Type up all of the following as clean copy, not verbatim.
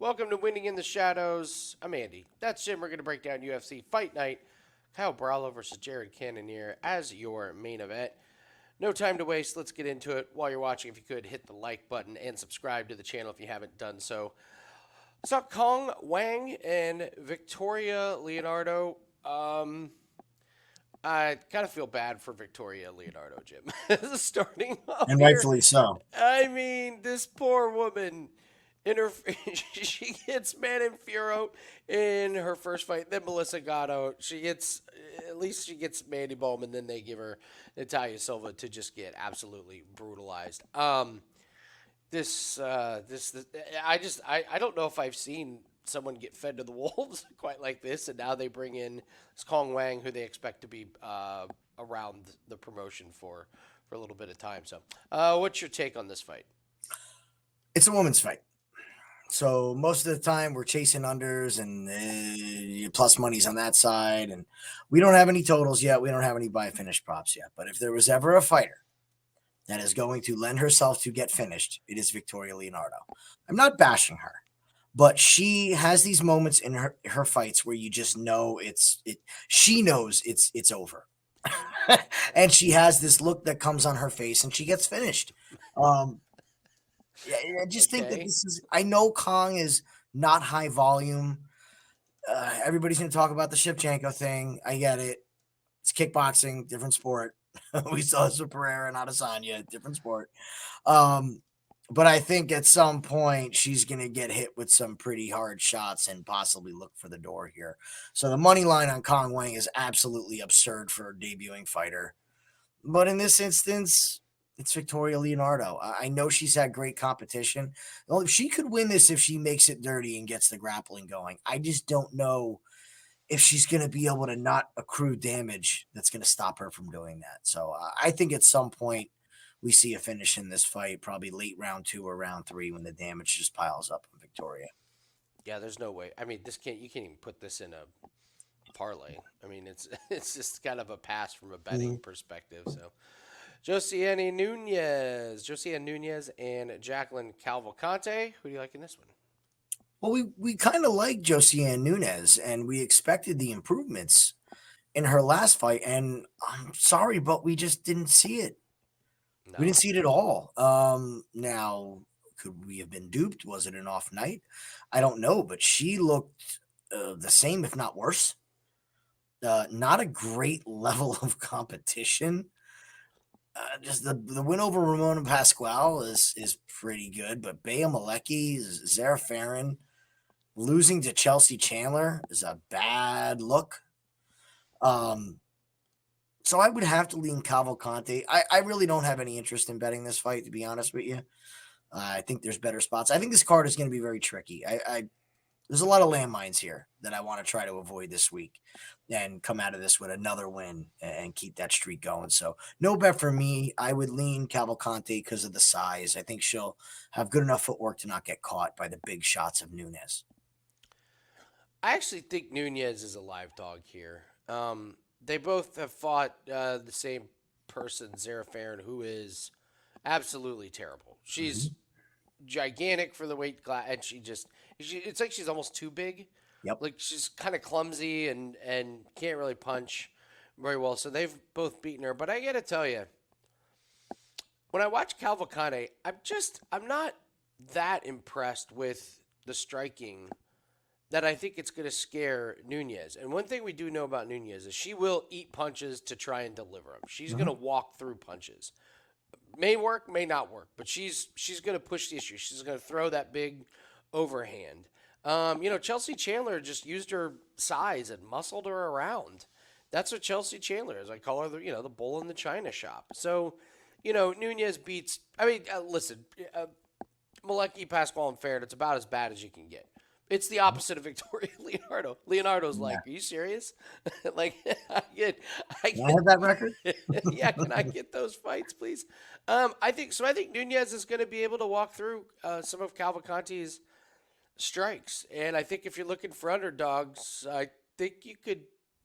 Welcome to Winning in the Shadows. I'm Andy. That's Jim. We're going to break down UFC Fight Night. Caio Borralho versus Cannonier as your main event. No time to waste. Let's get into it. While you're watching, if you could, hit the like button and subscribe to the channel if you haven't done so. Let's talk Kong, Wang, and Victoria Leonardo. I kind of feel bad for Victoria Leonardo, Jim. Starting off And here. rightfully so. I mean, this poor woman, in her, she gets Manon Fiorot in her first fight. Then Melissa Gatto. At least she gets Mandy Bowman. Then they give her Natalia Silva to just get absolutely brutalized. I don't know if I've seen someone get fed to the wolves quite like this, and now they bring in this Kong Wang, who they expect to be around the promotion for a little bit of time. So, what's your take on this fight? It's a woman's fight. So most of the time we're chasing unders and plus money's on that side. And we don't have any totals yet. We don't have any buy finish props yet. But if there was ever a fighter that is going to lend herself to get finished, it is Victoria Leonardo. I'm not bashing her, but she has these moments in her fights where you just know she knows it's over. And she has this look that comes on her face and she gets finished. Yeah, I just think that this is. I know Kong is not high volume. Everybody's going to talk about the Shevchenko thing. I get it. It's kickboxing, different sport. We saw this with Pereira and Adesanya, different sport. But I think at some point she's going to get hit with some pretty hard shots and possibly look for the door here. So the money line on Kong Wang is absolutely absurd for a debuting fighter. But in this instance, it's Victoria Leonardo. I know she's had great competition. Well, she could win this if she makes it dirty and gets the grappling going. I just don't know if she's going to be able to not accrue damage that's going to stop her from doing that. So I think at some point we see a finish in this fight, probably late round 2 or round 3 when the damage just piles up on Victoria. Yeah, there's no way. I mean, you can't even put this in a parlay. I mean, it's just kind of a pass from a betting perspective. So, Josiane Nunes, and Jacqueline Cavalcanti. Who do you like in this one? Well, we kind of like Josiane Nunes, and we expected the improvements in her last fight. And I'm sorry, but we just didn't see it. No. We didn't see it at all. Now, could we have been duped? Was it an off night? I don't know, but she looked the same, if not worse. Not a great level of competition. Just the win over Ramona Pasquale is pretty good, but Bea Malecki, Zara Farron, losing to Chelsea Chandler is a bad look. So I would have to lean Cavalcanti. I really don't have any interest in betting this fight, to be honest with you. I think there's better spots. I think this card is going to be very tricky. There's a lot of landmines here that I want to try to avoid this week and come out of this with another win and keep that streak going. So no bet for me. I would lean Cavalcanti because of the size. I think she'll have good enough footwork to not get caught by the big shots of Nunes. I actually think Nunes is a live dog here. They both have fought the same person, Zara Farron, who is absolutely terrible. She's gigantic for the weight class, and it's like she's almost too big. Yep. Like she's kind of clumsy and can't really punch very well. So they've both beaten her. But I got to tell you, when I watch Cavalcanti, I'm not that impressed with the striking that I think it's going to scare Nunes. And one thing we do know about Nunes is she will eat punches to try and deliver them. She's going to walk through punches. May work, may not work, but she's going to push the issue. She's going to throw that big overhand. Chelsea Chandler just used her size and muscled her around. That's what Chelsea Chandler is. I call her the bull in the china shop. So, Nunes beats. I mean, listen, Malecki, Pasquale, and Farron. It's about as bad as you can get. It's the opposite of Victoria Leonardo. Leonardo's like, are you serious? Like, I have that record? Yeah, can I get those fights, please? I think Nunes is going to be able to walk through some of Cavalcanti's strikes, and I think if you're looking for underdogs, I think you could,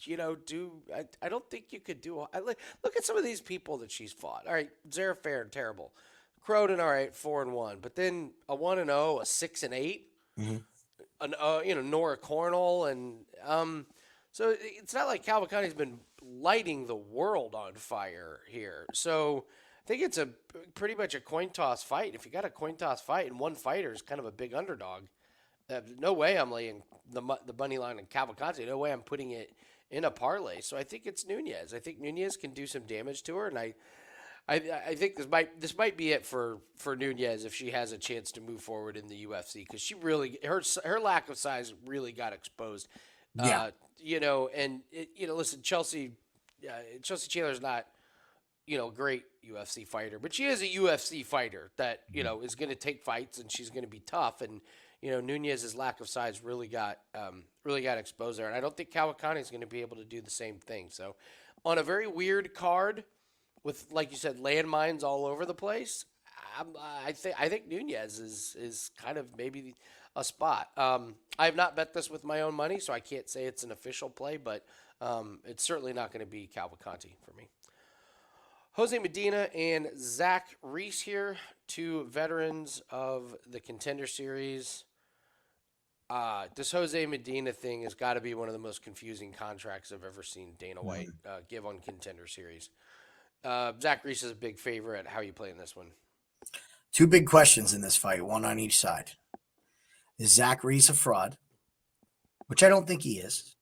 do. I don't think you could do. Look at some of these people that she's fought. All right, Zara Farron, terrible. Croden, all right, 4-1, but then a 1-0, a 6-8. Nora Cornell, and so it's not like Cavalcanti's been lighting the world on fire here. So I think it's a pretty much a coin toss fight. If you got a coin toss fight and one fighter is kind of a big underdog, no way I'm laying the money line on Cavalcanti. No way I'm putting it in a parlay. So I think it's Nunes. I think Nunes can do some damage to her, and I think this might be it for Nunes if she has a chance to move forward in the UFC, because she really her lack of size really got exposed. Yeah. Listen, Chelsea Chandler's not a great UFC fighter, but she is a UFC fighter that is going to take fights, and she's going to be tough. And Nunes' lack of size really got exposed there, and I don't think Cavalcanti is going to be able to do the same thing. So, on a very weird card with, like you said, landmines all over the place, I think Nunes is kind of maybe a spot. I have not bet this with my own money, so I can't say it's an official play, but it's certainly not going to be Cavalcanti for me. Jose Medina and Zach Reese here, two veterans of the Contender Series. This Jose Medina thing has got to be one of the most confusing contracts I've ever seen Dana White give on Contender Series. Zach Reese is a big favorite. How are you playing this one? Two big questions in this fight, one on each side. Is Zach Reese a fraud? Which I don't think he is.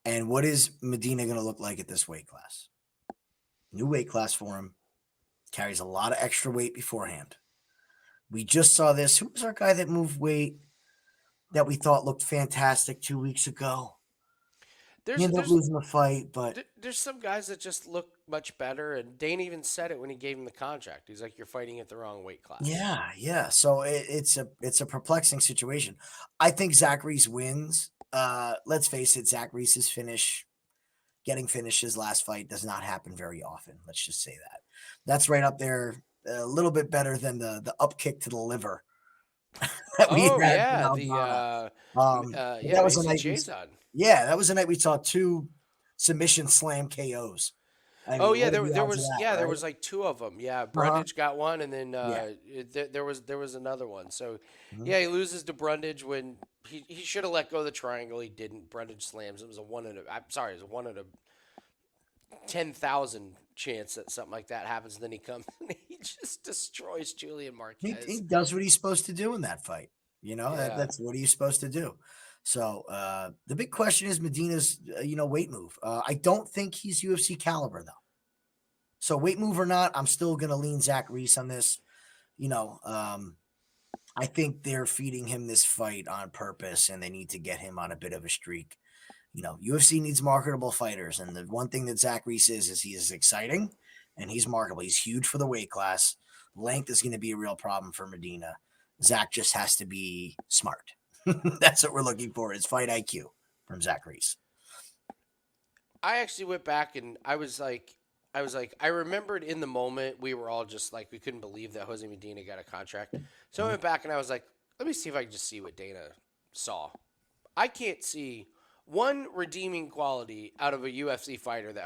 And what is Medina going to look like at this weight class? New weight class for him. Carries a lot of extra weight beforehand. We just saw this. Who was our guy that moved weight that we thought looked fantastic 2 weeks ago? He ended up losing the fight, but there's some guys that just look much better, and Dane even said it when he gave him the contract. He's like, "You're fighting at the wrong weight class." Yeah. So it's a perplexing situation. I think Zach Reese wins. Let's face it, Zach Reese's getting finishes last fight does not happen very often. Let's just say that. That's right up there, a little bit better than the up kick to the liver. That was a night. That was a night we saw two submission slam KOs. There was like two of them. Yeah, Brundage got one, and then there was another one. So he loses to Brundage when he should have let go of the triangle. He didn't. Brundage slams. It was a 1 in a 10,000 chance that something like that happens. And then he comes and he just destroys Julian Marquez. He does what he's supposed to do in that fight. That's what he's supposed to do. So the big question is Medina's, weight move. I don't think he's UFC caliber though. So weight move or not, I'm still going to lean Zach Reese on this. I think they're feeding him this fight on purpose, and they need to get him on a bit of a streak. UFC needs marketable fighters, and the one thing that Zach Reese is he is exciting, and he's marketable. He's huge for the weight class. Length is going to be a real problem for Medina. Zach just has to be smart. That's what we're looking for, is fight IQ from Zach Reese. I actually went back and I remembered in the moment we were all just like, we couldn't believe that Jose Medina got a contract. So I went back and I was like, let me see if I can just see what Dana saw. I can't see one redeeming quality out of a UFC fighter that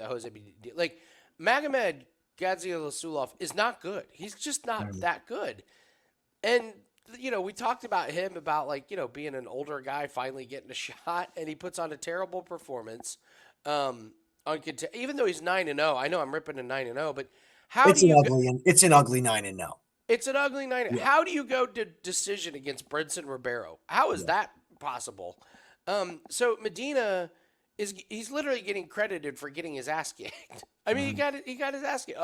Jose Medina, like Magomed Gadzhiev is not good. He's just not that good. And we talked about him being an older guy finally getting a shot, and he puts on a terrible performance. Even though he's 9-0, I know I'm ripping a 9-0, but it's an ugly 9-0. It's an ugly 9. Yeah. How do you go to decision against Brenson Ribeiro? How is that possible? So Medina he's literally getting credited for getting his ass kicked. I mean, he got his ass kicked.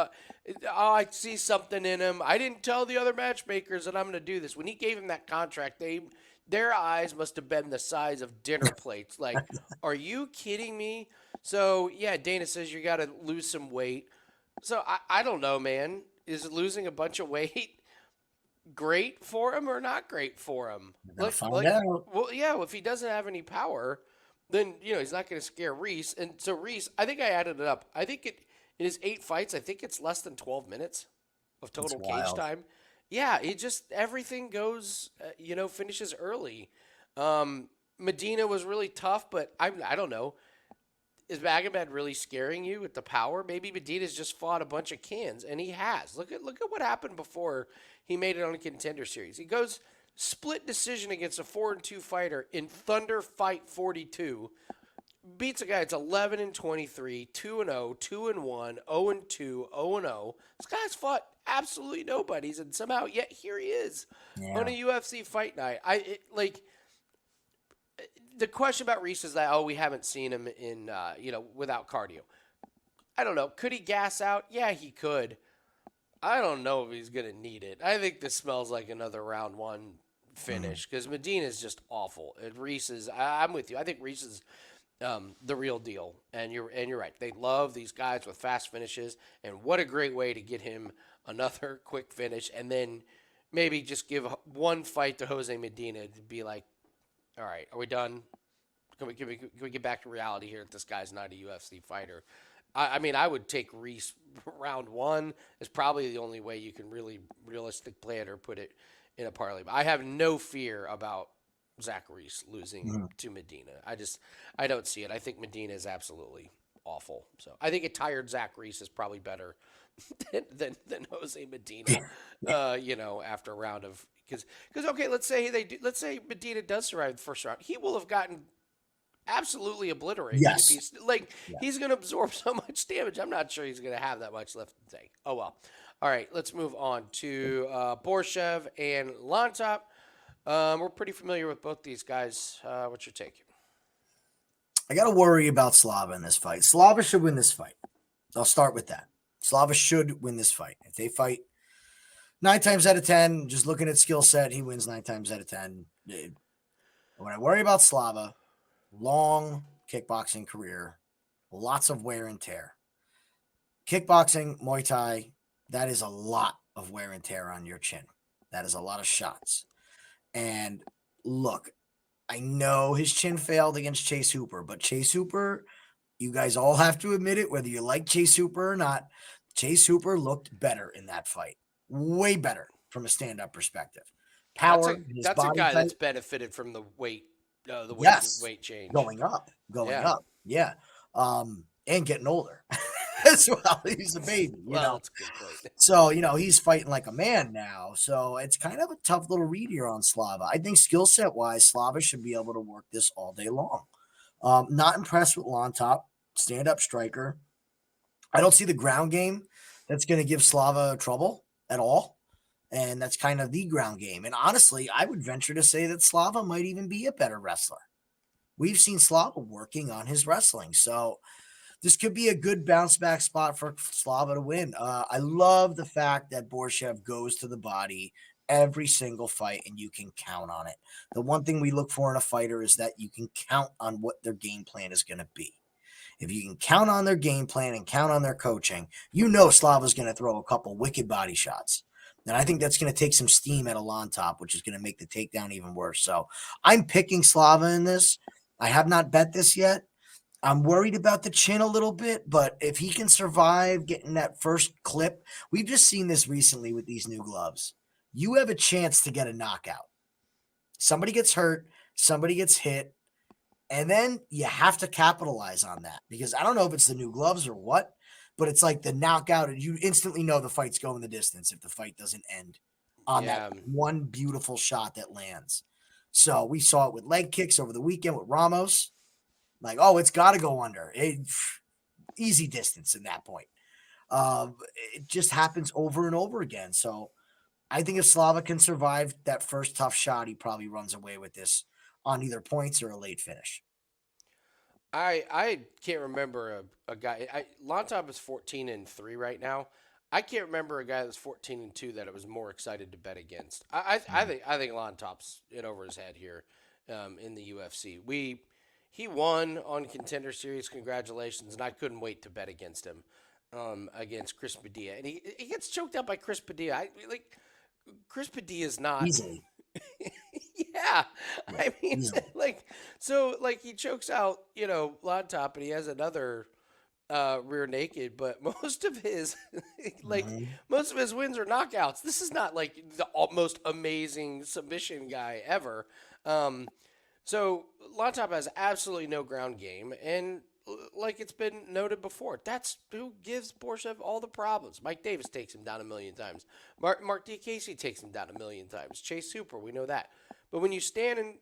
I see something in him. I didn't tell the other matchmakers that I'm going to do this. When he gave him that contract, their eyes must have been the size of dinner plates. Like, are you kidding me? So, yeah, Dana says you got to lose some weight. So, I don't know, man. Is losing a bunch of weight great for him or not great for him? Let's find out. Well, yeah, if he doesn't have any power, then, he's not going to scare Reese. And so, Reese, I think I added it up. I think in his 8 fights, I think it's less than 12 minutes of total cage time. Yeah, everything goes, finishes early. Medina was really tough, but I don't know. Is Magomed really scaring you with the power? Maybe Medina's just fought a bunch of cans, and he has. Look at what happened before he made it on a Contender Series. He goes split decision against a 4-2 fighter in Thunder Fight 42. Beats a guy that's 11-23, 2-0, 2-1, 0-2, 0-0. This guy's fought absolutely nobody's, and somehow yet here he is on Yeah. a UFC Fight Night. The question about Reese is that we haven't seen him in without cardio. I don't know. Could he gas out? Yeah, he could. I don't know if he's gonna need it. I think this smells like another round one finish because Medina is just awful. And Reese is. I'm with you. I think Reese is the real deal. And you're right. They love these guys with fast finishes. And what a great way to get him another quick finish, and then maybe just give one fight to Jose Medina to be like, all right, are we done? Can we get back to reality here? That this guy's not a UFC fighter. I mean, I would take Reese round one. Is probably the only way you can really realistic play it or put it in a parlay. But I have no fear about Zach Reese losing to Medina. I don't see it. I think Medina is absolutely awful. So I think a tired Zach Reese is probably better than Jose Medina. After a round of because okay, let's say Medina does survive the first round, he will have gotten absolutely obliterated. Yes. If he's going to absorb so much damage. I'm not sure he's going to have that much left to take. Oh well. All right, let's move on to Borshchev and Llontop. We're pretty familiar with both these guys. What's your take? I got to worry about Slava in this fight. Slava should win this fight. I'll start with that. Slava should win this fight. If they fight 9 times out of 10, just looking at skill set, he wins 9 times out of 10. When I worry about Slava, long kickboxing career, lots of wear and tear. Kickboxing, Muay Thai, that is a lot of wear and tear on your chin. That is a lot of shots. And look, I know his chin failed against Chase Hooper, but Chase Hooper, you guys all have to admit it, whether you like Chase Hooper or not, Chase Hooper looked better in that fight. Way better from a stand-up perspective. Power, that's a guy type, that's benefited from the weight weight change. Going up. Yeah. And getting older as well. He's a baby, That's a good point. So, he's fighting like a man now. So it's kind of a tough little read here on Slava. I think skill set wise, Slava should be able to work this all day long. Not impressed with Llontop, stand-up striker. I don't see the ground game that's going to give Slava trouble at all. And that's kind of the ground game. And honestly, I would venture to say that Slava might even be a better wrestler. We've seen Slava working on his wrestling. So this could be a good bounce back spot for Slava to win. I love the fact that Borshchev goes to the body every single fight and you can count on it. The one thing we look for in a fighter is that you can count on what their game plan is going to be. If you can count on their game plan and count on their coaching, Slava's going to throw a couple wicked body shots. And I think that's going to take some steam at a Llontop, which is going to make the takedown even worse. So I'm picking Slava in this. I have not bet this yet. I'm worried about the chin a little bit, but if he can survive getting that first clip, we've just seen this recently with these new gloves. You have a chance to get a knockout. Somebody gets hurt, somebody gets hit, and then you have to capitalize on that because I don't know if it's the new gloves or what, but it's like the knockout. You instantly know the fight's going the distance if the fight doesn't end on that one beautiful shot that lands. So we saw it with leg kicks over the weekend with Ramos. Like, it's got to go under. Easy distance in that point. It just happens over and over again. So I think if Slava can survive that first tough shot, he probably runs away with this on either points or a late finish. I can't remember a guy. Llontop is 14-3 right now. I can't remember a guy that's 14-2 that I was more excited to bet against. I think Llontop's in over his head here in the UFC. He won on Contender Series. Congratulations, and I couldn't wait to bet against him against Chris Padilla. And he gets choked out by Chris Padilla. Chris Padilla is not easily. Yeah, I mean, he chokes out, Llontop, and he has another rear naked, but most of his most of his wins are knockouts. This is not like the most amazing submission guy ever. So Llontop has absolutely no ground game, and like it's been noted before, that's who gives Borshchev all the problems. Mike Davis takes him down a million times. Mark Diakese takes him down a million times. Chase Hooper, we know that. But when you stand and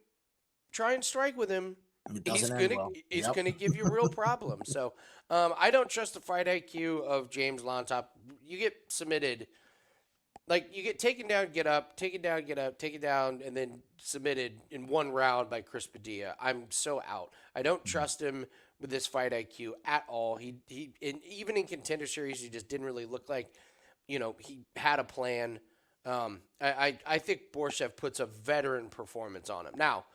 try and strike with him, It he's doesn't end gonna well. he's Yep. gonna give you real problems. So I don't trust the fight IQ of James Lontop. You get submitted, like you get taken down, get up, taken down, get up, taken down, and then submitted in one round by Chris Padilla. I'm so out. I don't trust him with this fight IQ at all. Even in Contender Series, he just didn't really look like, he had a plan. I think Borshchev puts a veteran performance on him. Now,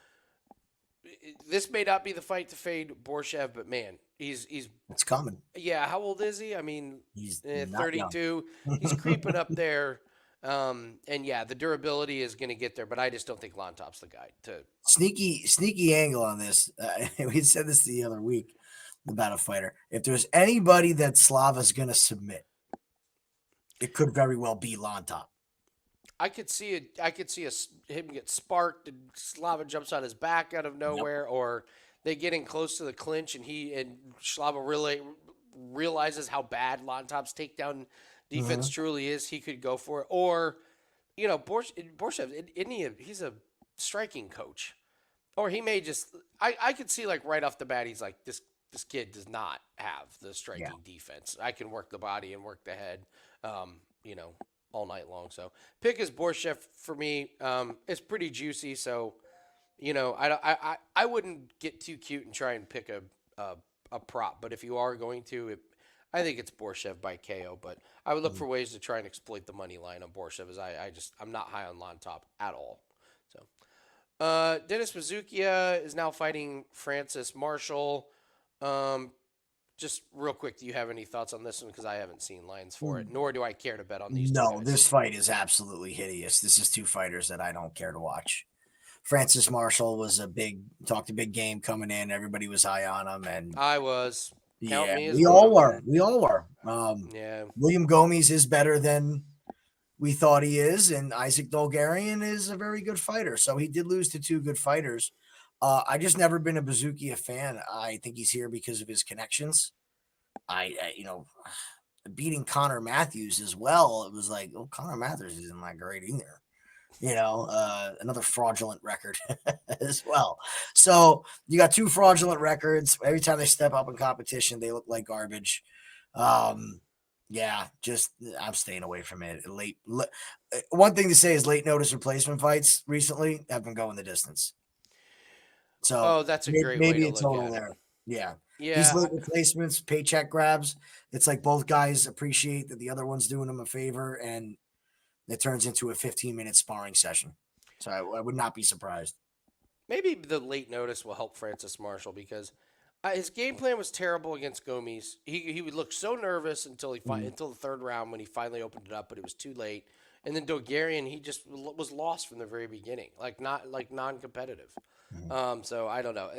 this may not be the fight to fade Borshchev, but man, he's It's coming. yeah. How old is he? I mean, He's not 32. He's creeping up there. And yeah, the durability is going to get there, but I just don't think Lontop's the guy to. sneaky angle on this. We said this the other week about a fighter. If there's anybody that Slava's going to submit, it could very well be Lontop. I could see it. I could see him get sparked and Slava jumps on his back out of nowhere, or they get in close to the clinch and Slava really realizes how bad Lontop's takedown defense truly is. He could go for it, or Borshchev. He's a striking coach, or he may just. I could see like right off the bat, he's like this kid does not have the striking defense. I can work the body and work the head. All night long. So pick is Borshchev for me. It's pretty juicy. So, I wouldn't get too cute and try and pick a prop. But if you are going to, I think it's Borshchev by Caio. But I would look for ways to try and exploit the money line on Borshchev, as I'm not high on Llontop at all. So, Dennis Buzukja is now fighting Francis Marshall. Just real quick, do you have any thoughts on this one? Because I haven't seen lines for it, nor do I care to bet on these. No, this fight is absolutely hideous. This is two fighters that I don't care to watch. Francis Marshall was a big game coming in. Everybody was high on him, and I was. Yeah, we all were. Yeah. William Gomes is better than we thought he is, and Isaac Dolgarian is a very good fighter. So he did lose to two good fighters. I just never been a Buzukja fan. I think he's here because of his connections. Beating Connor Matthews as well. It was like, Connor Matthews isn't that great either. Another fraudulent record as well. So you got two fraudulent records. Every time they step up in competition, they look like garbage. I'm staying away from it. One thing to say is late notice replacement fights recently have been going the distance. So that's a great maybe way to it's look total at there. it. Yeah. Yeah. These late replacements, paycheck grabs. It's like both guys appreciate that the other one's doing them a favor, and it turns into a 15-minute sparring session. So I would not be surprised. Maybe the late notice will help Francis Marshall because his game plan was terrible against Gomes. He would look so nervous until until the third round when he finally opened it up, but it was too late. And then Dolgarian, he just was lost from the very beginning, non-competitive. So I don't know.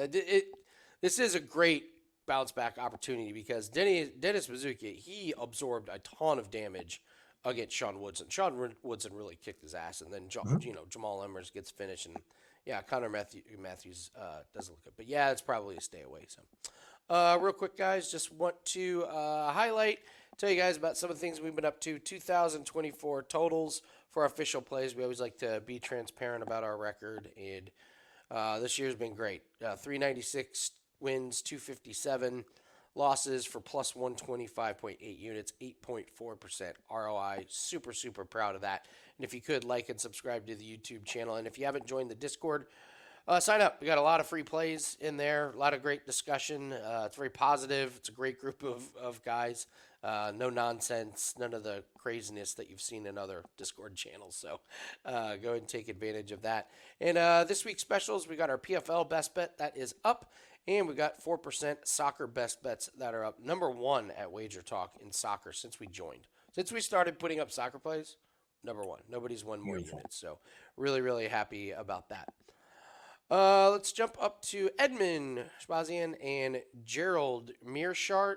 This is a great bounce back opportunity because Dennis Buzukja, he absorbed a ton of damage against Sean Woodson. Sean Woodson really kicked his ass, and then Jamal Emmers gets finished, and Connor Matthews doesn't look good, but it's probably a stay away. So, real quick, guys, just want to tell you guys about some of the things we've been up to. 2024 totals for our official plays. We always like to be transparent about our record, and this year's been great. 396 wins, 257 losses for plus 125.8 units, 8.4% ROI. Super, super proud of that. And if you could, like and subscribe to the YouTube channel. And if you haven't joined the Discord, sign up. We got a lot of free plays in there, a lot of great discussion. It's very positive. It's a great group of guys. No nonsense, none of the craziness that you've seen in other Discord channels. So go ahead and take advantage of that. And this week's specials, we got our PFL best bet that is up. And we got 4% soccer best bets that are up. Number one at Wager Talk in soccer since we joined. Since we started putting up soccer plays, number one. Nobody's won more units. So really, really happy about that. Let's jump up to Edmund Shahbazyan and Gerald Meerschaert.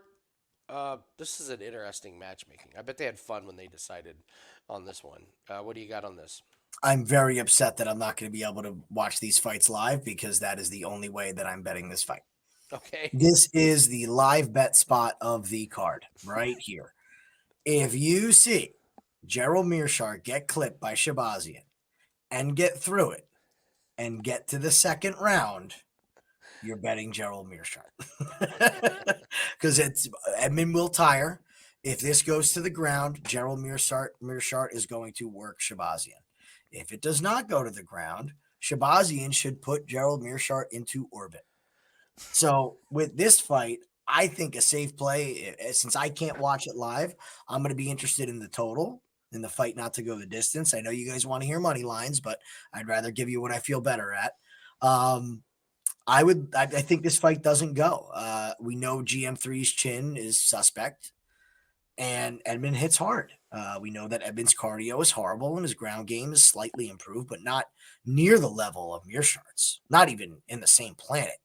This is an interesting matchmaking. I bet they had fun when they decided on this one. What do you got on this? I'm very upset that I'm not going to be able to watch these fights live because that is the only way that I'm betting this fight. Okay. This is the live bet spot of the card right here. If you see Gerald Meerschaert get clipped by Shahbazyan and get through it and get to the second round, you're betting Gerald Meerschaert. Because it's Edmund will tire. If this goes to the ground, Gerald Meerschaert is going to work Shahbazyan. If it does not go to the ground, Shahbazyan should put Gerald Meerschaert into orbit. So with this fight, I think a safe play, since I can't watch it live, I'm going to be interested in the total, in the fight not to go the distance. I know you guys want to hear money lines, but I'd rather give you what I feel better at. I think this fight doesn't go. We know GM3's chin is suspect, and Edmund hits hard. We know that Edmund's cardio is horrible and his ground game is slightly improved, but not near the level of Meerschaert's, not even in the same planet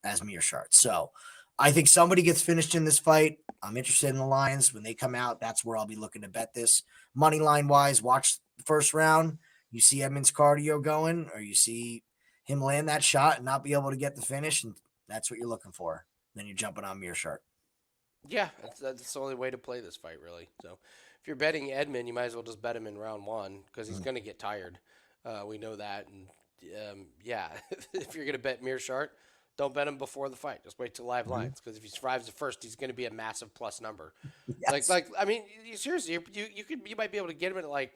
as Meerschaert. So I think somebody gets finished in this fight. I'm interested in the lines. When they come out, that's where I'll be looking to bet this. Money line wise, watch the first round. You see Edmund's cardio going, or you see him land that shot and not be able to get the finish, and that's what you're looking for. Then you're jumping on Meerschaert. Yeah, that's the only way to play this fight, really. So if you're betting Edmund, you might as well just bet him in round one because he's going to get tired. We know that. And yeah, if you're going to bet Meerschaert, don't bet him before the fight. Just wait till live lines because if he survives the first, he's going to be a massive plus number. Yes. I mean, seriously, you might be able to get him at like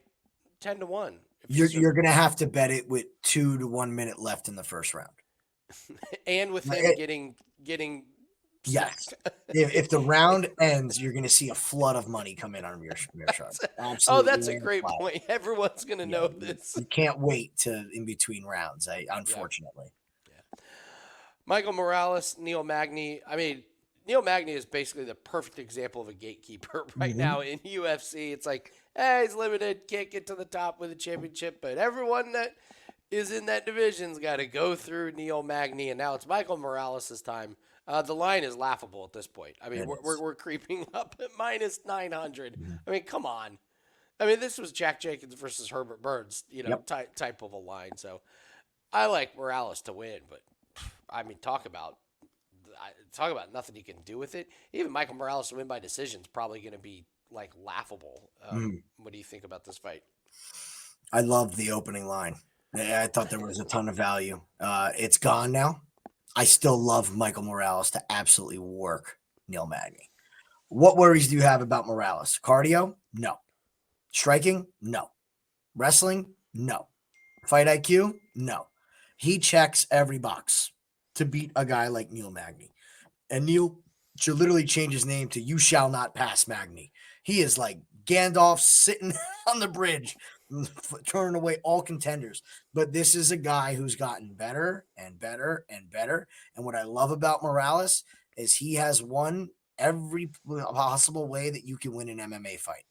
10-1. You're going to have to bet it with 2 to 1 minute left in the first round. And with him getting yes. smacked. If the round ends, you're going to see a flood of money come in on Meerschaert. Oh, Absolutely. that's a great point. Everyone's going to know this. You can't wait to in between rounds, unfortunately. Yeah. Michael Morales, Neil Magny. I mean, Neil Magny is basically the perfect example of a gatekeeper right now in UFC. It's like, hey, he's limited, can't get to the top with a championship, but everyone that is in that division's got to go through Neil Magny, and now it's Michael Morales' time. The line is laughable at this point. I mean, we're creeping up at minus 900. I mean, come on. I mean, this was Jack Jenkins versus Herbert Burns, type of a line. So I like Morales to win, but I mean, talk about nothing he can do with it. Even Michael Morales to win by decision is probably going to be like laughable. What do you think about this fight? I love the opening line. I thought there was a ton of value. It's gone now. I still love Michael Morales to absolutely work Neil Magny. What worries do you have about Morales? Cardio? No. Striking? No. Wrestling? No. Fight IQ? No. He checks every box to beat a guy like Neil Magny. And Neil should literally change his name to You Shall Not Pass Magny. He is like Gandalf sitting on the bridge, turning away all contenders. But this is a guy who's gotten better and better and better. And what I love about Morales is he has won every possible way that you can win an MMA fight.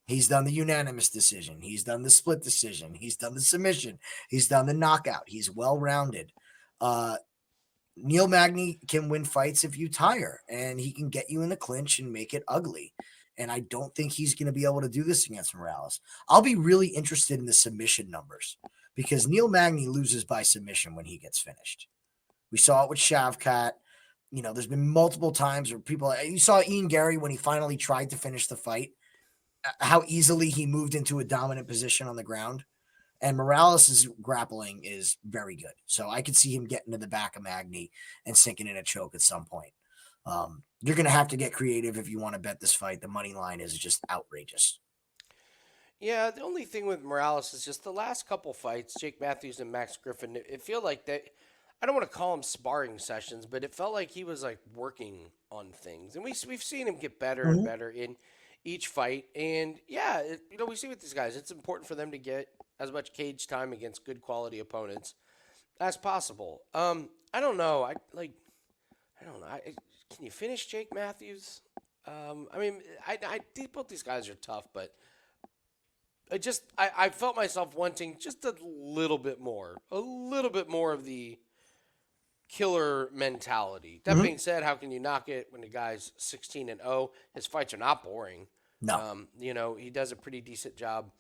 He's done the unanimous decision. He's done the split decision. He's done the submission. He's done the knockout. He's well-rounded. Neil Magny can win fights if you tire, and he can get you in the clinch and make it ugly. And I don't think he's going to be able to do this against Morales. I'll be really interested in the submission numbers because Neil Magny loses by submission when he gets finished. We saw it with Shavkat. There's been multiple times where you saw Ian Gary when he finally tried to finish the fight, how easily he moved into a dominant position on the ground. And Morales' grappling is very good. So I could see him getting to the back of Magny and sinking in a choke at some point. You're going to have to get creative if you want to bet this fight. The money line is just outrageous. Yeah, the only thing with Morales is just the last couple fights, Jake Matthews and Max Griffin, it feel like that. I don't want to call them sparring sessions, but it felt like he was like working on things. And we've seen him get better and better in each fight. And yeah, we see with these guys, it's important for them to get as much cage time against good quality opponents as possible. I don't know. I don't know. Can you finish Jake Matthews? I mean, I think both these guys are tough, but I felt myself wanting just a little bit more of the killer mentality. That being said, how can you knock it when the guy's 16-0? His fights are not boring. No. He does a pretty decent job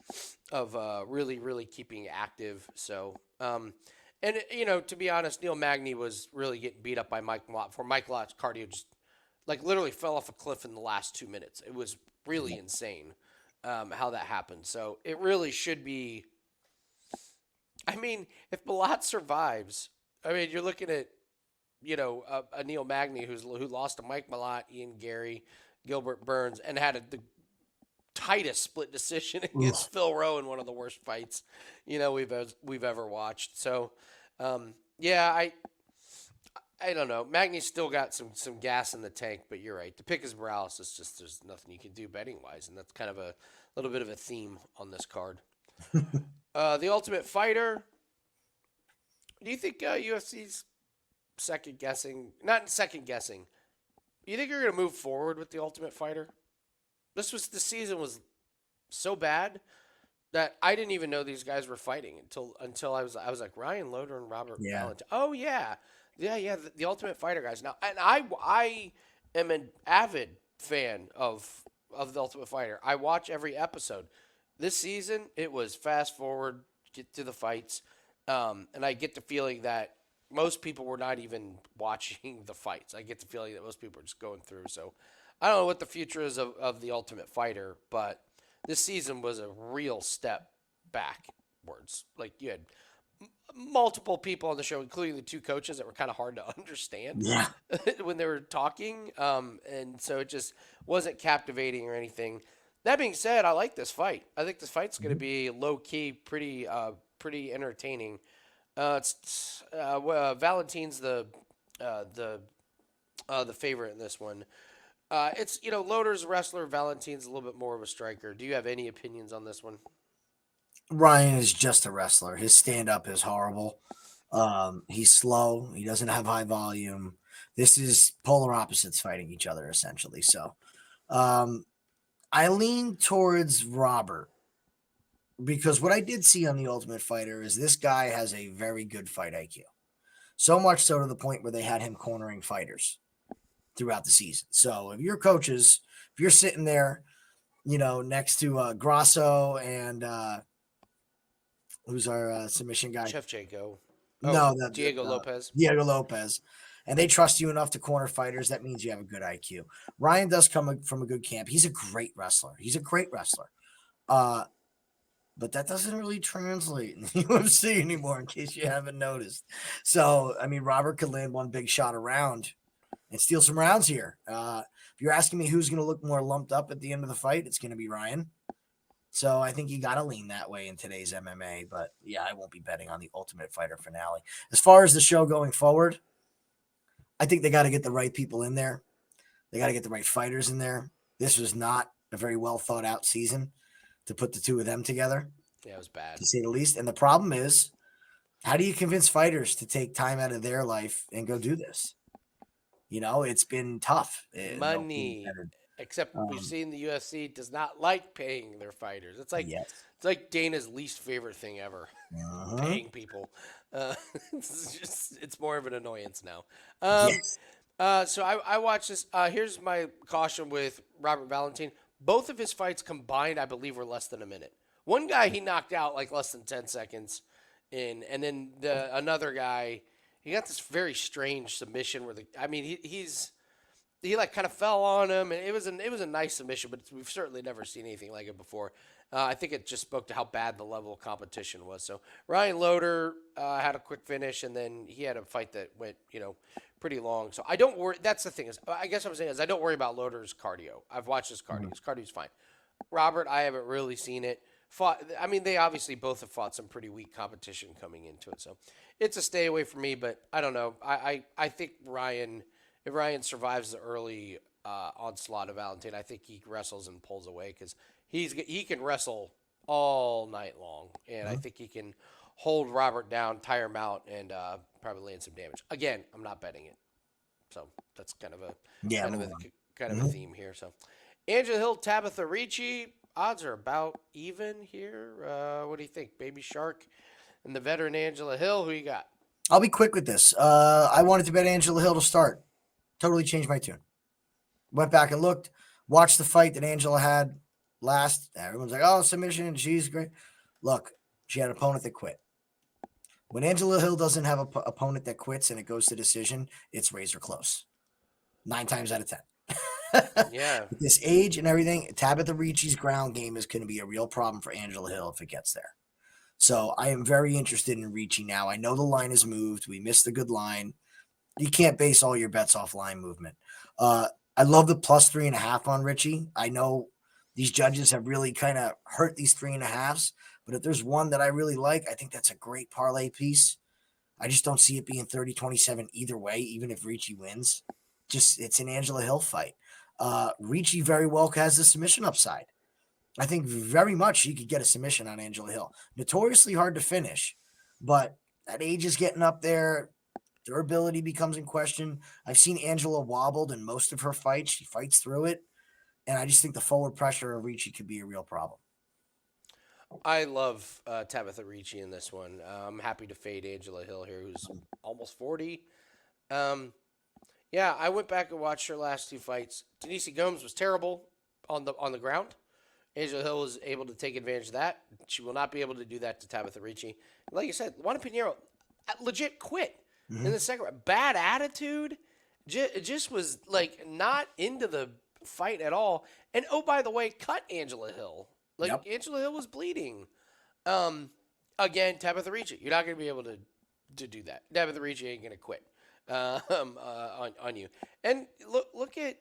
of really, really keeping active. So, And to be honest, Neil Magny was really getting beat up by Mike Malott. For Mike Malott's cardio just like literally fell off a cliff in the last 2 minutes. It was really insane how that happened. So it really should be. I mean, if Malott survives, I mean, you're looking at a Neil Magny who lost to Mike Malott, Ian Gary, Gilbert Burns, and had the tightest split decision against Phil Rowe in one of the worst fights we've ever watched. So yeah, I don't know. Magny's still got some gas in the tank, but you're right. To pick his Morales is just there's nothing you can do betting wise, and that's kind of a little bit of a theme on this card. The Ultimate Fighter. Do you think UFC's second guessing? Not second guessing. You think you're going to move forward with the Ultimate Fighter? The season was so bad that I didn't even know these guys were fighting until I was like Ryan Loder and Robert Valentin. Oh yeah. The Ultimate Fighter guys. Now, and I am an avid fan of the Ultimate Fighter. I watch every episode. This season, it was fast forward, get to the fights, and I get the feeling that most people were not even watching the fights. I get the feeling that most people are just going through. So I don't know what the future is of the Ultimate Fighter, but this season was a real step backwards. Like you had multiple people on the show, including the two coaches that were kind of hard to understand when they were talking. And so it just wasn't captivating or anything. That being said, I like this fight. I think this fight's going to be low key, pretty entertaining. Valentin's the favorite in this one. It's Loder's a wrestler. Valentin's a little bit more of a striker. Do you have any opinions on this one? Ryan is just a wrestler. His stand up is horrible. He's slow. He doesn't have high volume. This is polar opposites fighting each other essentially. So, I lean towards Robert because what I did see on the Ultimate Fighter is this guy has a very good fight IQ. So much so to the point where they had him cornering fighters throughout the season. So if you're coaches, if you're sitting there, next to Grasso and who's our submission guy? Chef Jaco. Diego Lopez. Diego Lopez. And they trust you enough to corner fighters. That means you have a good IQ. Ryan does come from a good camp. He's a great wrestler. But that doesn't really translate in the UFC anymore, in case you haven't noticed. So, I mean, Robert could land one big shot around and steal some rounds here. If you're asking me who's going to look more lumped up at the end of the fight, it's going to be Ryan. So I think you got to lean that way in today's MMA. But, yeah, I won't be betting on the Ultimate Fighter finale. As far as the show going forward, I think they got to get the right people in there. They got to get the right fighters in there. This was not a very well thought out season to put the two of them together. Yeah, it was bad, to say the least. And the problem is, how do you convince fighters to take time out of their life and go do this? It's been tough. Money. Except we've seen the UFC does not like paying their fighters. It's like Dana's least favorite thing ever, paying people. It's more of an annoyance now. So I watched this. Here's my caution with Robert Valentin. Both of his fights combined, I believe, were less than a minute. One guy he knocked out like less than 10 seconds in, and then another guy, he got this very strange submission where he like kind of fell on him, and it was a nice submission, but we've certainly never seen anything like it before. I think it just spoke to how bad the level of competition was. So Ryan Loder had a quick finish, and then he had a fight that went pretty long. So I don't worry. That's the thing is, I guess what I'm saying is I don't worry about Loder's cardio. I've watched his cardio. His cardio's fine. Robert, I haven't really seen it. They obviously both have fought some pretty weak competition coming into it. So it's a stay away from me, but I don't know. I think if Ryan survives the early onslaught of Valentin, I think he wrestles and pulls away because he can wrestle all night long. And I think he can hold Robert down, tire him out, and probably land some damage. Again, I'm not betting it. So that's kind of a theme here. So Angela Hill, Tabitha Ricci. Odds are about even here. What do you think? Baby Shark and the veteran Angela Hill. Who you got? I'll be quick with this. I wanted to bet Angela Hill to start. Totally changed my tune. Went back and looked. Watched the fight that Angela had last. Everyone's like, oh, submission. She's great. Look, she had an opponent that quit. When Angela Hill doesn't have an opponent that quits and it goes to decision, it's razor close. 9 times out of 10. Yeah. With this age and everything, Tabitha Ricci's ground game is going to be a real problem for Angela Hill if it gets there. So I am very interested in Ricci now. I know the line has moved. We missed a good line. You can't base all your bets off line movement. I love the plus 3.5 on Ricci. I know these judges have really kind of hurt these 3.5s, but if there's one that I really like, I think that's a great parlay piece. I just don't see it being 30-27 either way, even if Ricci wins. Just it's an Angela Hill fight. Ricci very well has the submission upside. I think very much he could get a submission on Angela Hill. Notoriously hard to finish, but that age is getting up there. Durability becomes in question. I've seen Angela wobbled in most of her fights. She fights through it. And I just think the forward pressure of Ricci could be a real problem. I love Tabitha Ricci in this one. I'm happy to fade Angela Hill here, who's almost 40. Yeah, I went back and watched her last 2 fights. Denise Gomes was terrible on the ground. Angela Hill was able to take advantage of that. She will not be able to do that to Tabitha Ricci. Like you said, Juana Pinheiro legit quit in the second round. Bad attitude. Just was like not into the fight at all. And oh, by the way, cut Angela Hill. Like Angela Hill was bleeding. Again, Tabitha Ricci, you're not going to be able to do that. Tabitha Ricci ain't going to quit on you. And look at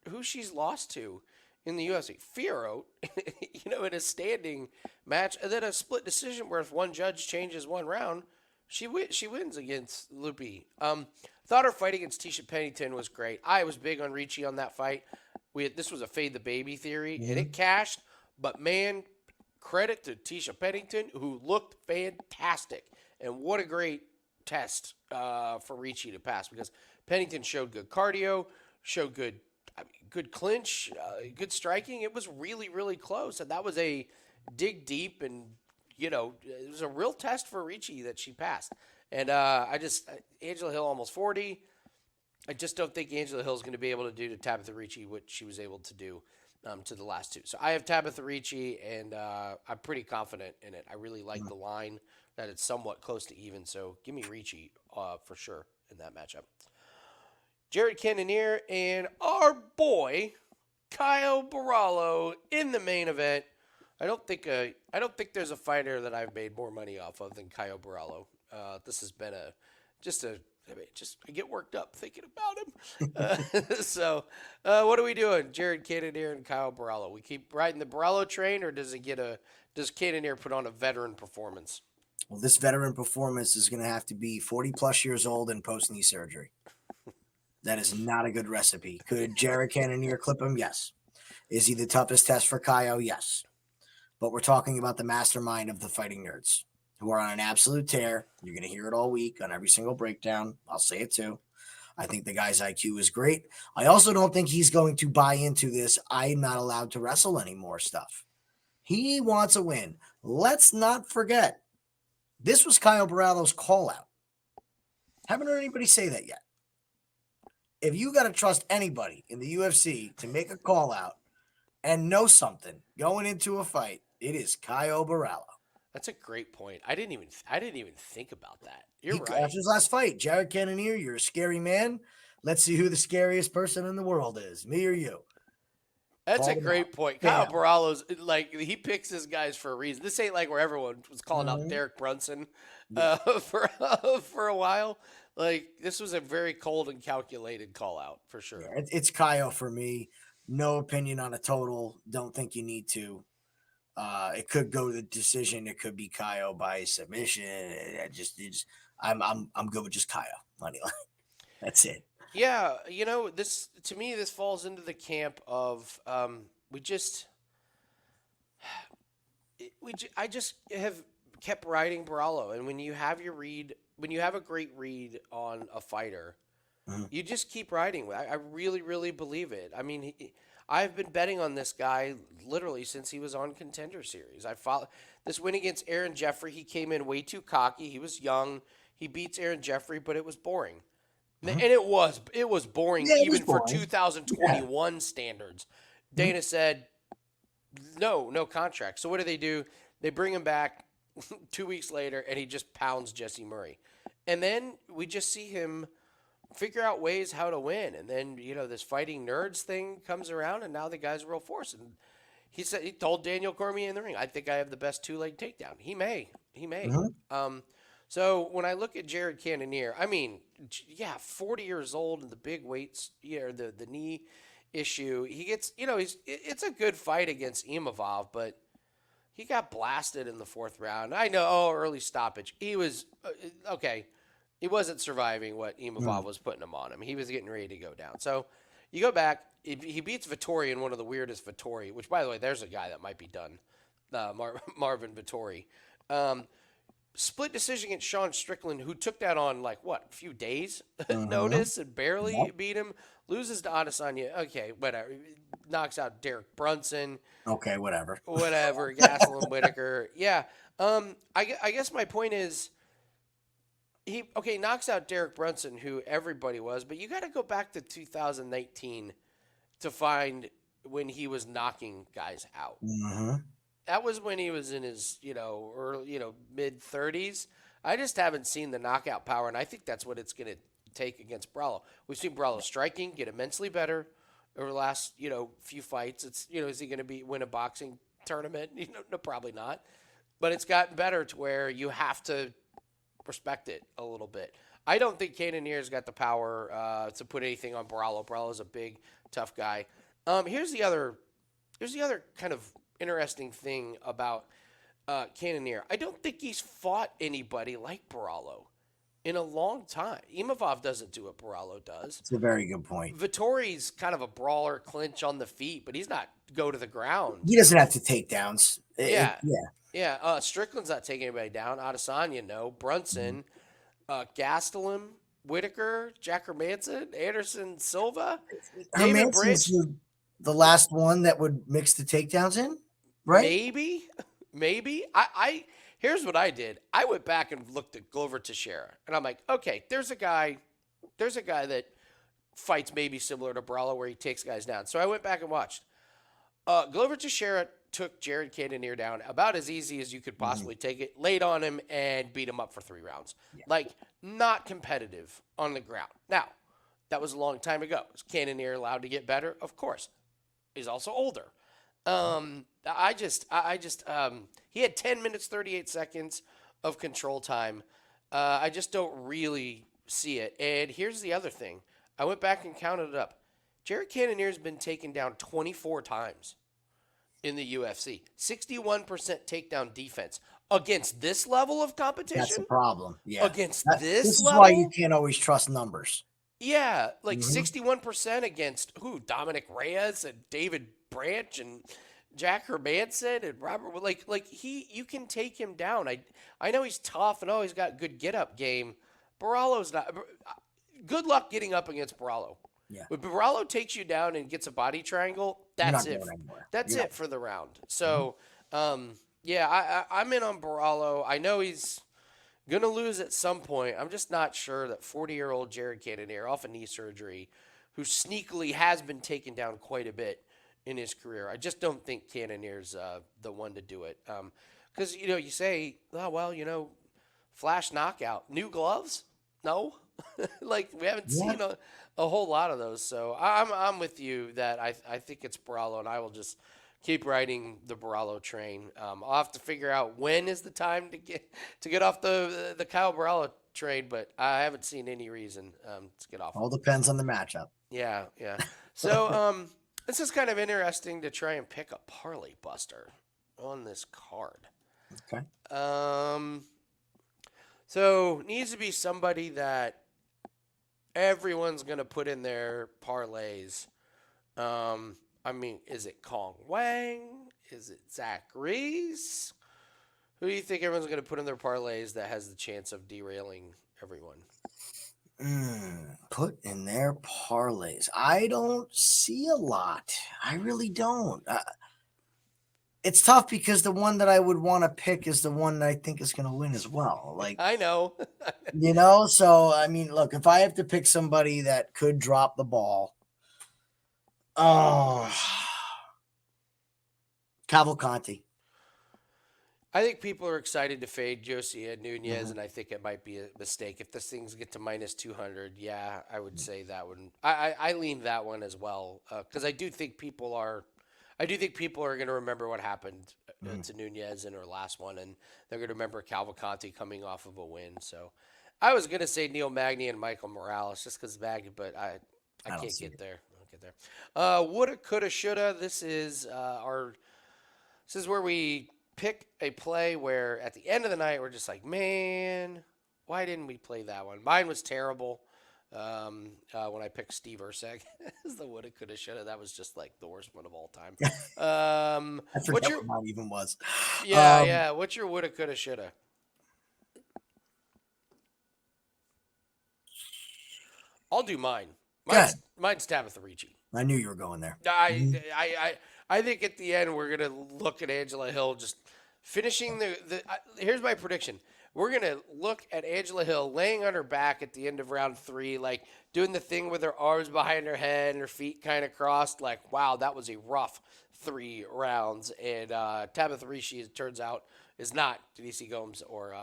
who she's lost to in the UFC. Fierro, in a standing match, and then a split decision where if one judge changes one round, she wins against Lupi. Thought her fight against Tisha Pennington was great. I was big on Ricci on that fight. This was a fade the baby theory, and it cashed. But man, credit to Tisha Pennington, who looked fantastic, and what a great test for Ricci to pass, because Pennington showed good cardio, showed good clinch, good striking. It was really, really close, and that was a dig deep, and it was a real test for Ricci that she passed. And Angela Hill almost 40. I just don't think Angela Hill is going to be able to do to Tabitha Ricci what she was able to do to the last 2. So I have Tabitha Ricci, and I'm pretty confident in it. I really like the line that it's somewhat close to even. So give me Ricci for sure in that matchup. Jared Cannonier and our boy Caio Borralho in the main event. I don't think there's a fighter that I've made more money off of than Caio Borralho. This has been I get worked up thinking about him. So what are we doing, Jared Cannonier and Caio Borralho? We keep riding the Borralho train, or does Cannonier put on a veteran performance? Well, this veteran performance is going to have to be 40 plus years old and post knee surgery. That is not a good recipe. Could Jared Cannonier clip him? Yes. Is he the toughest test for Caio? Yes. But we're talking about the mastermind of the fighting nerds who are on an absolute tear. You're going to hear it all week on every single breakdown. I'll say it too. I think the guy's IQ is great. I also don't think he's going to buy into this I'm not allowed to wrestle anymore stuff. He wants a win. Let's not forget, this was Caio Borralho's call out. Haven't heard anybody say that yet. If you got to trust anybody in the UFC to make a call out and know something going into a fight, it is Caio Borralho. That's a great point. I didn't even think about that. You're right. After his last fight, Jared Cannonier, you're a scary man. Let's see who the scariest person in the world is, me or you. That's a great point. Caio Borralho's he picks his guys for a reason. This ain't like where everyone was calling out Derek Brunson for a while. This was a very cold and calculated call out for sure. Yeah, it's Caio for me. No opinion on a total. Don't think you need to. It could go to the decision. It could be Caio by submission. I'm good with just Caio money line. That's it. Yeah, this to me this falls into the camp of I just have kept riding Borralho, and when you have a great read on a fighter, you just keep riding. I really, really believe it. I mean, I've been betting on this guy literally since he was on Contender Series. I followed this win against Aaron Jeffrey. He came in way too cocky. He was young. He beats Aaron Jeffrey, but it was boring. And it was boring even for 2021 standards. Dana said, no contract. So what do? They bring him back, 2 weeks later, and he just pounds Jesse Murray. And then we just see him figure out ways how to win. And then, this fighting nerds thing comes around, and now the guy's a real force. And he told Daniel Cormier in the ring, I think I have the best two-leg takedown. He may. So when I look at Jared Cannonier, 40 years old and the big weights, the knee issue. He gets, it's a good fight against Imavov, but he got blasted in the fourth round. I know, early stoppage. He was, okay. He wasn't surviving what Imavov was putting him on him. He was getting ready to go down. So you go back. He beats Vettori in one of the weirdest Vettori, which, by the way, there's a guy that might be done, Marvin Vettori. Split decision against Sean Strickland, who took that on, a few days notice and barely beat him. Loses to Adesanya. Okay, whatever. Knocks out Derek Brunson. Okay, whatever. Gastelum, Whitaker. Yeah. I guess my point is, he knocks out Derek Brunson, who everybody was, but you got to go back to 2019 to find when he was knocking guys out. Mm-hmm. That was when he was in his early mid 30s. I just haven't seen the knockout power, and I think that's what it's going to take against Borralho. We've seen Borralho striking get immensely better over the last few fights. It's is he going to win a boxing tournament? No, probably not. But it's gotten better to where you have to respect it a little bit. I don't think Cannonier's got the power to put anything on Borralho. Borralho's a big, tough guy. Here's the other kind of interesting thing about Cannonier. I don't think he's fought anybody like Borralho in a long time. Imavov doesn't do what Borralho does. It's a very good point. Vettori's kind of a brawler, clinch on the feet, but he's not go to the ground. He doesn't have to take downs. Yeah. Strickland's not taking anybody down. Adesanya, no. Brunson, Gastelum, Whitaker, Jack Hermanson, Anderson Silva, David Bridge. The last one that would mix the takedowns in, right? Maybe. I here's what I did. I went back and looked at Glover Teixeira, and I'm like, okay, there's a guy that fights maybe similar to Borralho where he takes guys down. So I went back and watched. Glover Teixeira took Jared Cannonier down about as easy as you could possibly take it, laid on him, and beat him up for 3 rounds. Yeah. Not competitive on the ground. Now, that was a long time ago. Is Cannonier allowed to get better? Of course. He's also older. He had 10 minutes, 38 seconds of control time. I just don't really see it. And here's the other thing. I went back and counted it up. Jared Cannonier's been taken down 24 times in the UFC. 61% takedown defense. Against this level of competition? That's a problem. Yeah. This level? This is why you can't always trust numbers. Yeah, 61% against Dominic Reyes and David Branch and Jack Hermanson and Robert. You can take him down. I know he's tough and he's got good get up game. Borralho's not. Good luck getting up against Borralho. Yeah. When Borralho takes you down and gets a body triangle, that's it. That's it for the round. So, I'm in on Borralho. I know he's going to lose at some point. I'm just not sure that 40-year-old Jared Cannonier off of knee surgery, who sneakily has been taken down quite a bit in his career, I just don't think Cannonier's the one to do it. Because, you say, flash knockout. New gloves? No. We haven't seen a whole lot of those. So I'm with you that I think it's Borralho, and I will just keep riding the Borralho train. I'll have to figure out when is the time to get off the Kyle Borralho train, but I haven't seen any reason to get off. All depends on the matchup. Yeah. So this is kind of interesting to try and pick a parlay buster on this card. Okay. So needs to be somebody that everyone's going to put in their parlays. Is it Kong Wang? Is it Zach Reese? Who do you think everyone's going to put in their parlays that has the chance of derailing everyone? Put in their parlays. I don't see a lot. I really don't. It's tough because the one that I would want to pick is the one that I think is going to win as well. I know. So, look, if I have to pick somebody that could drop the ball, Cavalcanti. I think people are excited to fade Josie and Nunez, Mhm. and I think it might be a mistake. If this things get to minus 200, yeah, I would say that one. I lean that one as well because I do think people are going to remember what happened Mhm. to Nunez in her last one, and they're going to remember Cavalcanti coming off of a win. So I was going to say Neil Magny and Michael Morales just because Magny, but I I don't can't see get it. there. I don't get there. Woulda, coulda, shoulda. This is where we pick a play where at the end of the night we're just like, man, why didn't we play that one? Mine was terrible. When I picked Steve Ursek as the woulda, coulda, shoulda, that was just like the worst one of all time. I What's forget your what mine even was. yeah, Um, yeah? What's your woulda, coulda, shoulda? I'll do mine. Go ahead. Mine's Tabitha Ricci. I knew you were going there. I, Mhm. I, I, I think at the end we're gonna look at Angela Hill just finishing here's my prediction. We're gonna look at Angela Hill laying on her back at the end of round 3, like doing the thing with her arms behind her head and her feet kind of crossed. Like, wow, that was a rough 3 rounds. And Tabitha Ricci, it turns out, is not Denise Gomes or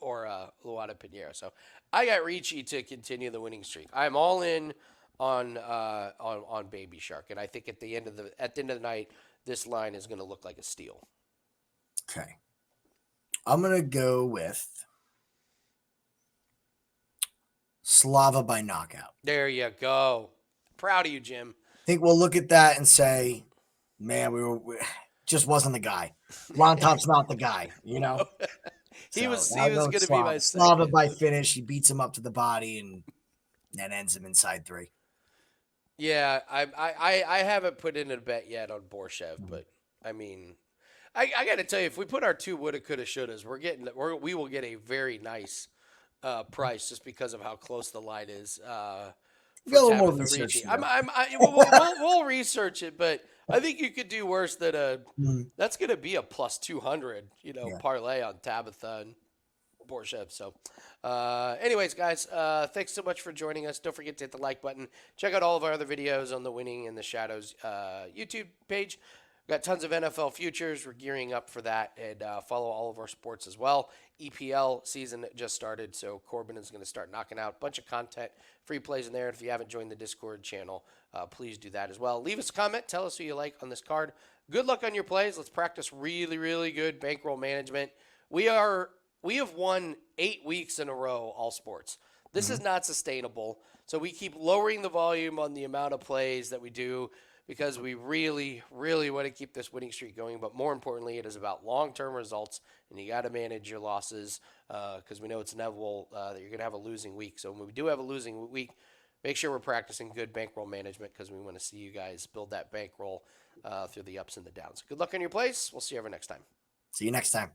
Luana Pinheiro. So I got Ricci to continue the winning streak. I'm all in on Baby Shark, and I think at the end of the night, this line is going to look like a steal. Okay. I'm going to go with Slava by knockout. There you go. Proud of you, Jim. I think we'll look at that and say, man, we just wasn't the guy. Llontop's not the guy, you know? he So was he I'll was go with going to be my Slava. Slava second. by finish. He beats him up to the body and then ends him inside 3. Yeah, I haven't put in a bet yet on Borshchev, Mhm. but I mean, I got to tell you, if we put our two woulda, coulda, shouldas, we will get a very nice price just because of how close the line is We for got a little more Tabitha research Ricci. to do. We'll research it, but I think you could do worse than Mhm. that's going to be a plus 200, Yeah. parlay on Tabitha and Borshchev. So, anyways, guys, thanks so much for joining us. Don't forget to hit the like button. Check out all of our other videos on the Winning in the Shadows YouTube page. We've got tons of NFL futures. We're gearing up for that, and follow all of our sports as well. EPL season just started, so Corbin is going to start knocking out a bunch of content, free plays in there. And if you haven't joined the Discord channel, please do that as well. Leave us a comment. Tell us who you like on this card. Good luck on your plays. Let's practice really, really good bankroll management. We have won 8 weeks in a row, all sports. This is Mhm. not sustainable. So we keep lowering the volume on the amount of plays that we do because we really, really want to keep this winning streak going. But more importantly, it is about long-term results, and you got to manage your losses because we know it's inevitable that you're going to have a losing week. So when we do have a losing week, make sure we're practicing good bankroll management because we want to see you guys build that bankroll through the ups and the downs. Good luck on your plays. We'll see you ever next time. See you next time.